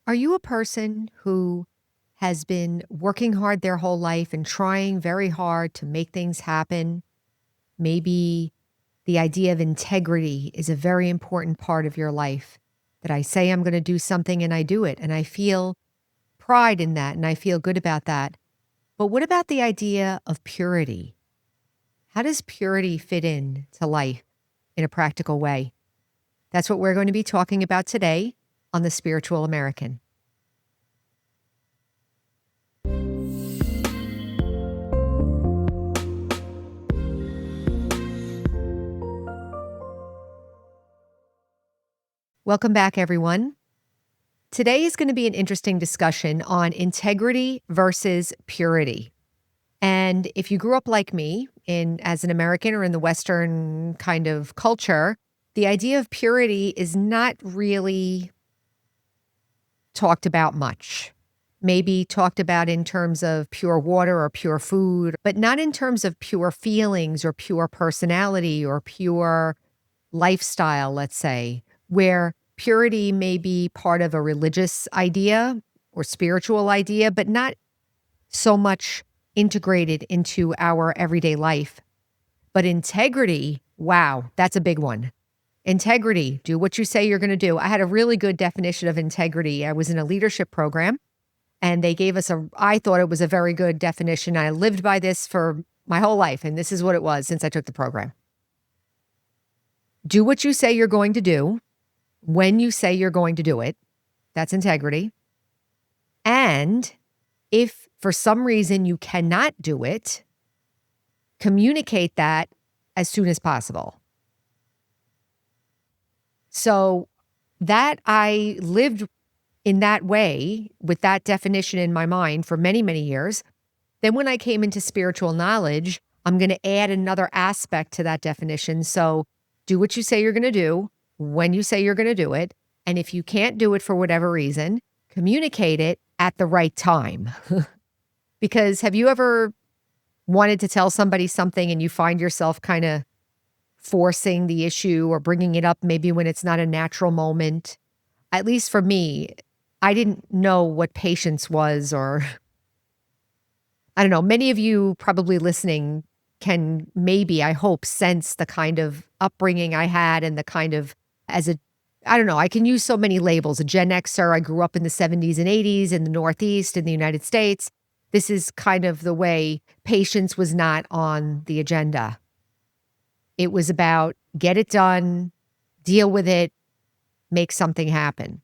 Are you a person who has been working hard their whole life and trying very hard to make things happen? Maybe the idea of integrity is a very important part of your life. That I say I'm going to do something and I do it, and I feel pride in that and I feel good about that. But what about the idea of purity? How does purity fit in to life in a practical way? That's what we're going to be talking about today on The Spiritual American. Welcome back, everyone. Today is going to be an interesting discussion on integrity versus purity. And if you grew up like me as an American or in the Western kind of culture, the idea of purity is not really talked about much. Maybe talked about in terms of pure water or pure food, but not in terms of pure feelings or pure personality or pure lifestyle, let's say, where purity may be part of a religious idea or spiritual idea, but not so much integrated into our everyday life. But integrity, wow, that's a big one. Integrity, do what you say you're going to do. I had a really good definition of integrity. I was in a leadership program and they gave us I thought it was a very good definition. I lived by this for my whole life, and this is what it was since I took the program. Do what you say you're going to do when you say you're going to do it. That's integrity. And if for some reason you cannot do it, communicate that as soon as possible. So that I lived in that way with that definition in my mind for many, many years. Then when I came into spiritual knowledge, I'm going to add another aspect to that definition. So do what you say you're going to do when you say you're going to do it. And if you can't do it for whatever reason, communicate it at the right time. Because have you ever wanted to tell somebody something and you find yourself kind of forcing the issue or bringing it up maybe when it's not a natural moment? At least for me, I didn't know what patience was, or I don't know. Many of you probably listening can maybe, I hope, sense the kind of upbringing I had and the kind of, I don't know, I can use so many labels. A Gen Xer, I grew up in the 70s and 80s in the Northeast in the United States. This is kind of the way patience was not on the agenda. It was about get it done, deal with it, make something happen.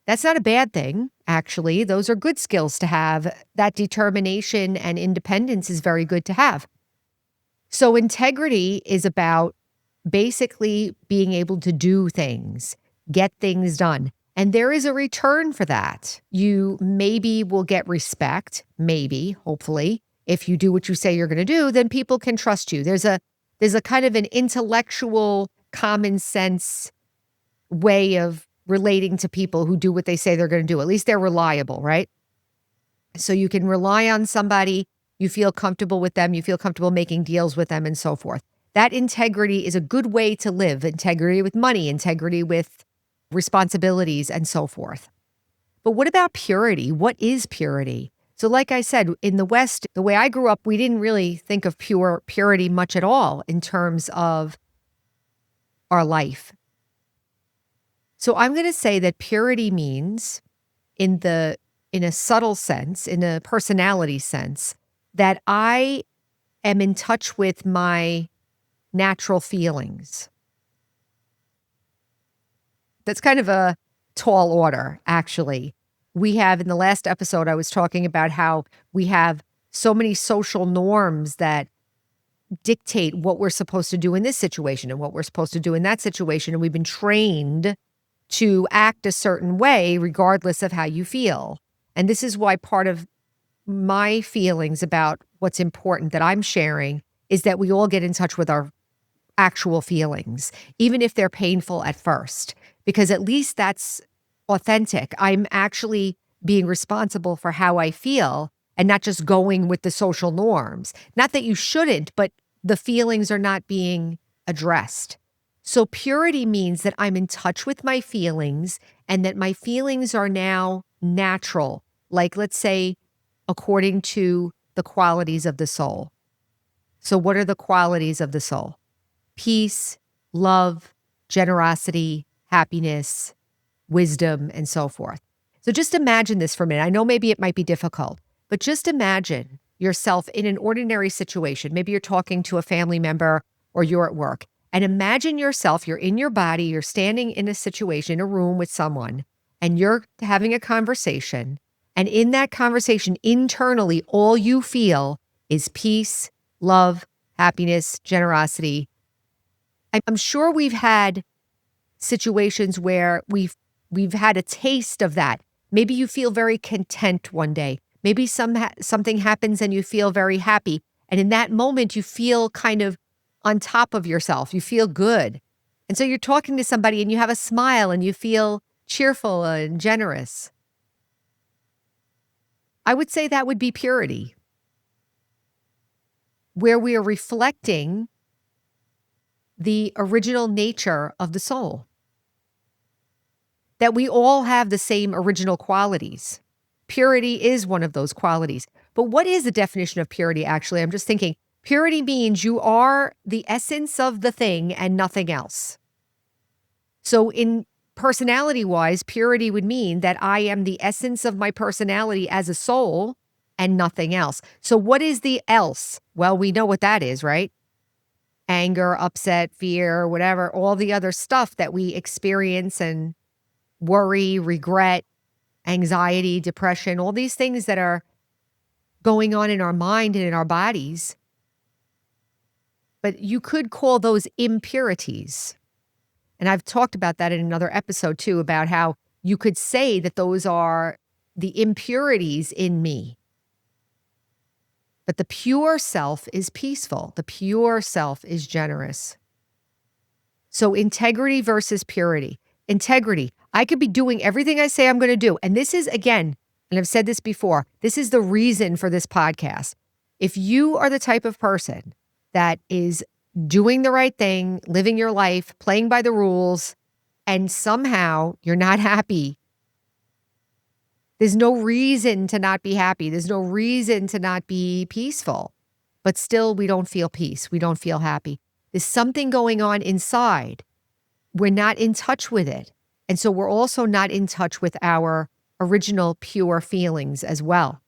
That's not a bad thing, actually. Those are good skills to have. That determination and independence is very good to have. So integrity is about basically being able to do things, get things done. And there is a return for that. You maybe will get respect, maybe, hopefully. If you do what you say you're going to do, then people can trust you. There's a kind of an intellectual, common sense way of relating to people who do what they say they're going to do. At least they're reliable, right? So you can rely on somebody, you feel comfortable with them, you feel comfortable making deals with them, and so forth. That integrity is a good way to live. Integrity with money, integrity with responsibilities, and so forth. But what about purity? What is purity? So like I said, in the West, the way I grew up, we didn't really think of purity much at all in terms of our life. So I'm going to say that purity means, in a subtle sense, in a personality sense, that I am in touch with my natural feelings. That's kind of a tall order, actually. We have, in the last episode, I was talking about how we have so many social norms that dictate what we're supposed to do in this situation and what we're supposed to do in that situation. And we've been trained to act a certain way regardless of how you feel. And this is why part of my feelings about what's important that I'm sharing is that we all get in touch with our actual feelings, even if they're painful at first, because at least that's authentic. I'm actually being responsible for how I feel and not just going with the social norms. Not that you shouldn't, but the feelings are not being addressed. So purity means that I'm in touch with my feelings and that my feelings are now natural. Like, let's say, according to the qualities of the soul. So, what are the qualities of the soul? Peace, love, generosity, happiness, wisdom, and so forth. So just imagine this for a minute. I know maybe it might be difficult, but just imagine yourself in an ordinary situation. Maybe you're talking to a family member or you're at work. And imagine yourself, you're in your body, you're standing in a situation, in a room with someone, and you're having a conversation. And in that conversation, internally, all you feel is peace, love, happiness, generosity. I'm sure we've had situations where we've had a taste of that. Maybe you feel very content one day. Maybe something happens and you feel very happy. And in that moment, you feel kind of on top of yourself. You feel good. And so you're talking to somebody and you have a smile and you feel cheerful and generous. I would say that would be purity, where we are reflecting the original nature of the soul. That we all have the same original qualities. Purity is one of those qualities. But what is the definition of purity, actually? I'm just thinking, purity means you are the essence of the thing and nothing else. So in personality-wise, purity would mean that I am the essence of my personality as a soul and nothing else. So what is the else? Well, we know what that is, right? Anger, upset, fear, whatever, all the other stuff that we experience and worry, regret, anxiety, depression, all these things that are going on in our mind and in our bodies. But you could call those impurities. And I've talked about that in another episode too, about how you could say that those are the impurities in me. But the pure self is peaceful. The pure self is generous. So integrity versus purity. Integrity. I could be doing everything I say I'm going to do. And this is, again, and I've said this before, this is the reason for this podcast. If you are the type of person that is doing the right thing, living your life, playing by the rules, and somehow you're not happy, there's no reason to not be happy. There's no reason to not be peaceful. But still, we don't feel peace. We don't feel happy. There's something going on inside. We're not in touch with it. And so we're also not in touch with our original pure feelings as well.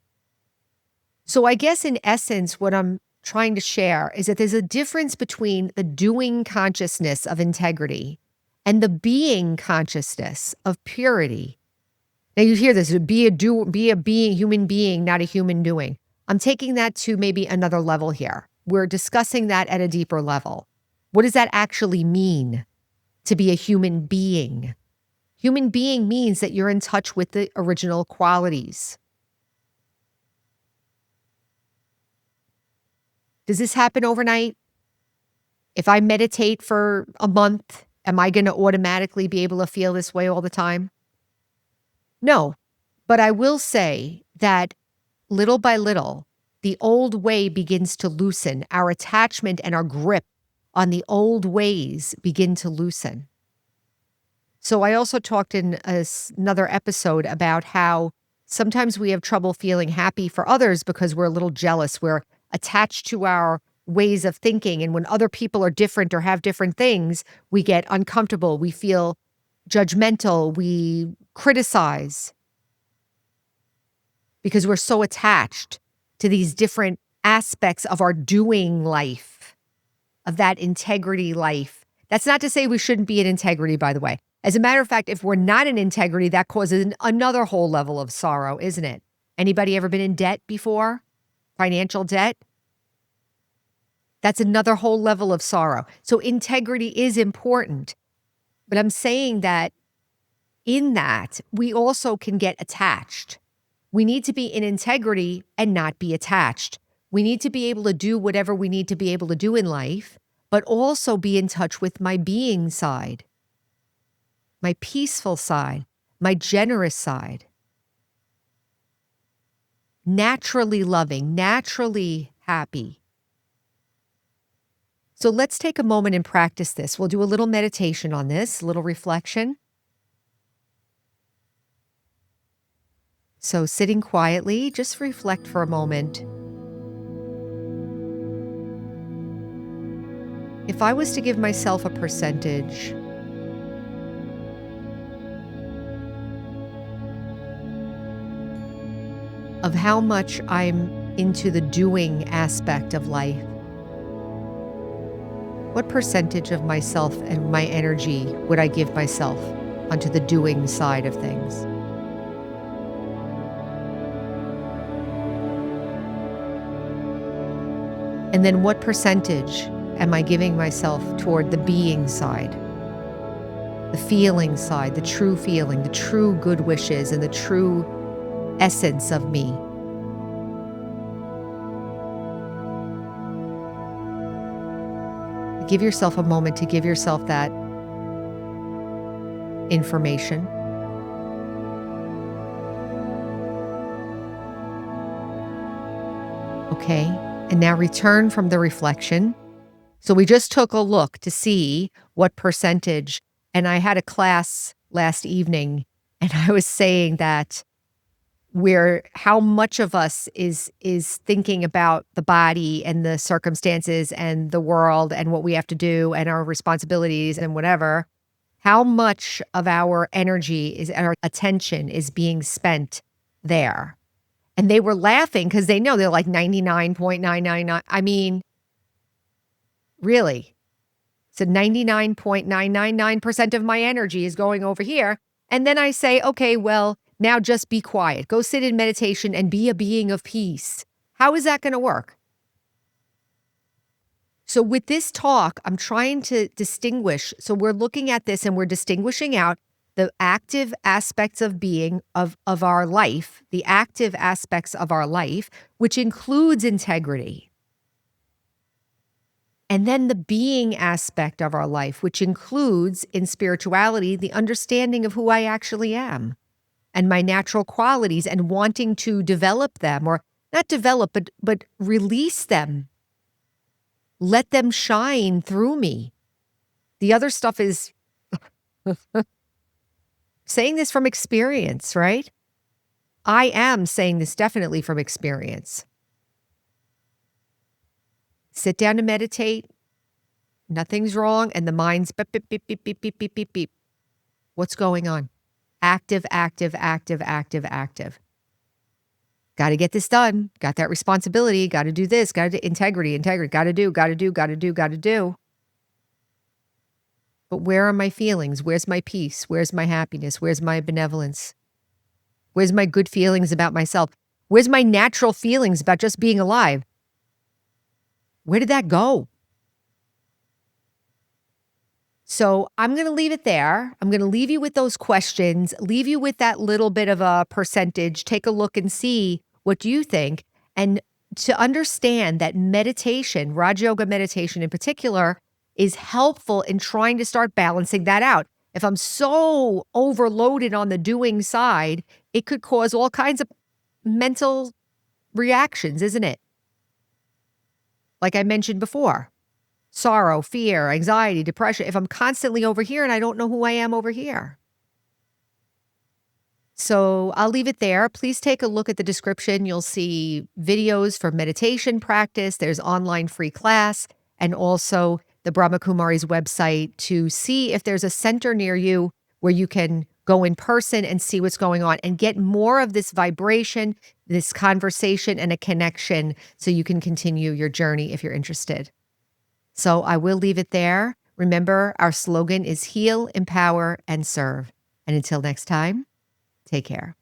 So I guess in essence, what I'm trying to share is that there's a difference between the doing consciousness of integrity and the being consciousness of purity. Now you hear this, be a being, human being, not a human doing. I'm taking that to maybe another level here. We're discussing that at a deeper level. What does that actually mean to be a human being? Human being means that you're in touch with the original qualities. Does this happen overnight? If I meditate for a month, am I going to automatically be able to feel this way all the time? No, but I will say that little by little, the old way begins to loosen. Our attachment and our grip on the old ways begin to loosen. So I also talked in another episode about how sometimes we have trouble feeling happy for others because we're a little jealous. We're attached to our ways of thinking. And when other people are different or have different things, we get uncomfortable. We feel judgmental. We criticize because we're so attached to these different aspects of our doing life, of that integrity life. That's not to say we shouldn't be in integrity, by the way. As a matter of fact, if we're not in integrity, that causes another whole level of sorrow, isn't it? Anybody ever been in debt before? Financial debt? That's another whole level of sorrow. So integrity is important. But I'm saying that in that, we also can get attached. We need to be in integrity and not be attached. We need to be able to do whatever we need to be able to do in life, but also be in touch with my being side, my peaceful side, my generous side. Naturally loving, naturally happy. So let's take a moment and practice this. We'll do a little meditation on this, a little reflection. So sitting quietly, just reflect for a moment. If I was to give myself a percentage of how much I'm into the doing aspect of life, what percentage of myself and my energy would I give myself onto the doing side of things? And then what percentage am I giving myself toward the being side, the feeling side, the true feeling, the true good wishes, and the true essence of me? Give yourself a moment to give yourself that information. Okay, and now return from the reflection. So we just took a look to see what percentage, and I had a class last evening, and I was saying that where how much of us is thinking about the body and the circumstances and the world and what we have to do and our responsibilities and whatever, how much of our energy is our attention is being spent there. And they were laughing because they know they're like 99.999. I mean, really. So 99.999% of my energy is going over here. And then I say, okay, well, now just be quiet. Go sit in meditation and be a being of peace. How is that going to work? So with this talk, I'm trying to distinguish. So we're looking at this and we're distinguishing out the active aspects of being of our life, the active aspects of our life, which includes integrity. And then the being aspect of our life, which includes in spirituality, the understanding of who I actually am and my natural qualities and wanting to develop them, or not develop, but release them. Let them shine through me. The other stuff is saying this from experience, right? I am saying this definitely from experience. Sit down to meditate. Nothing's wrong. And the mind's beep, beep, beep, beep, beep, beep, beep, beep, beep. What's going on? Active, active, active, active, active. Got to get this done. Got that responsibility. Got to do this. Got to do integrity. Got to do, got to do, got to do, got to do. But where are my feelings? Where's my peace? Where's my happiness? Where's my benevolence? Where's my good feelings about myself? Where's my natural feelings about just being alive? Where did that go? So I'm going to leave it there. I'm going to leave you with those questions, leave you with that little bit of a percentage. Take a look and see what you think. And to understand that meditation, Raj Yoga meditation in particular, is helpful in trying to start balancing that out. If I'm so overloaded on the doing side, it could cause all kinds of mental reactions, isn't it? Like I mentioned before. Sorrow, fear, anxiety, depression, if I'm constantly over here and I don't know who I am over here. So I'll leave it there. Please take a look at the description. You'll see videos for meditation practice. There's online free class and also the Brahma Kumari's website to see if there's a center near you where you can go in person and see what's going on and get more of this vibration, this conversation, and a connection so you can continue your journey if you're interested. So I will leave it there. Remember, our slogan is heal, empower, and serve. And until next time, take care.